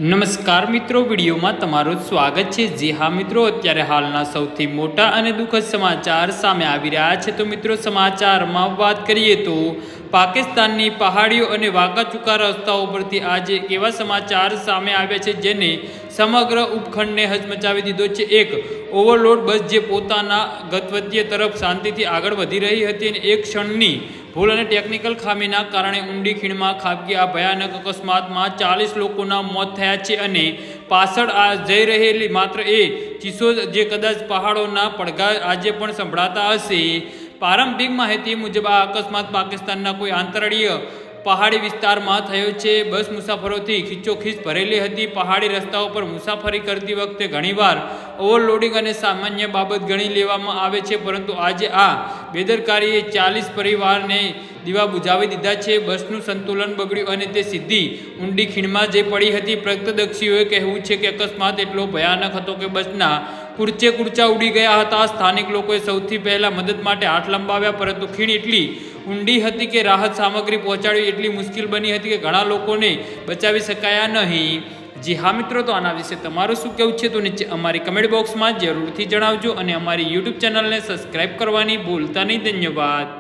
નમસ્કાર મિત્રો, વિડીયોમાં તમારું સ્વાગત છે। જી હા મિત્રો, અત્યારે હાલના સૌથી મોટા અને દુઃખદ સમાચાર સામે આવી રહ્યા છે। તો મિત્રો, સમાચારમાં વાત કરીએ તો પાકિસ્તાનની પહાડીઓ અને વાંકા ચૂકા રસ્તાઓ પરથી આજે એવા સમાચાર સામે આવ્યા છે જેને સમગ્ર ઉપખંડને હચમચાવી દીધો છે। એક ઓવરલોડ બસ જે પોતાના ગંતવ્ય તરફ શાંતિથી આગળ વધી રહી હતી અને એક ક્ષણની ભૂલ અને ટેકનિકલ ખામીના કારણે ઊંડી ખીણમાં ખાબકી આ ભયાનક અકસ્માતમાં 40 લોકોના મોત થયા છે અને પાછળ આ જઈ રહેલી માત્ર એ ચીસો જે કદાચ પહાડોના પડઘા આજે પણ સંભળાતા હશે। પ્રારંભિક માહિતી મુજબ આ અકસ્માત પાકિસ્તાનના કોઈ આંતરડીય પહાડી વિસ્તારમાં થયો છે। બસ મુસાફરોથી ખીચોખીચ ભરેલી હતી। પહાડી રસ્તાઓ પર મુસાફરી કરતી વખતે ઘણીવાર ઓવરલોડિંગ અને સામાન્ય બાબત ગણી લેવામાં આવે છે, પરંતુ આજે આ બેદરકારીએ 40 પરિવારને દીવા બુઝાવી દીધા છે। બસનું સંતુલન બગડ્યું અને તે સીધી ઊંડી ખીણમાં જઈ પડી હતી। પ્રત્યક્ષીઓએ કહેવું છે કે અકસ્માત એટલો ભયાનક હતો કે બસના કુરચા ઉડી ગયા હતા। સ્થાનિક લોકોએ સૌથી પહેલા મદદ માટે હાથ લંબાવ્યા, પરંતુ ખીણ એટલી ઊંડી હતી કે રાહત સામગ્રી પહોંચાડવી એટલી મુશ્કેલ બની હતી કે ઘણા લોકોને બચાવી શકાયા નહીં। જી હા મિત્રો, તો આના વિશે તમારું શું કહેવું છે તો નીચે અમારી કમેન્ટ બોક્સમાં જરૂરથી જણાવજો અને અમારી યુટ્યુબ ચેનલને સબસ્ક્રાઈબ કરવાની ભૂલતા નહીં। ધન્યવાદ।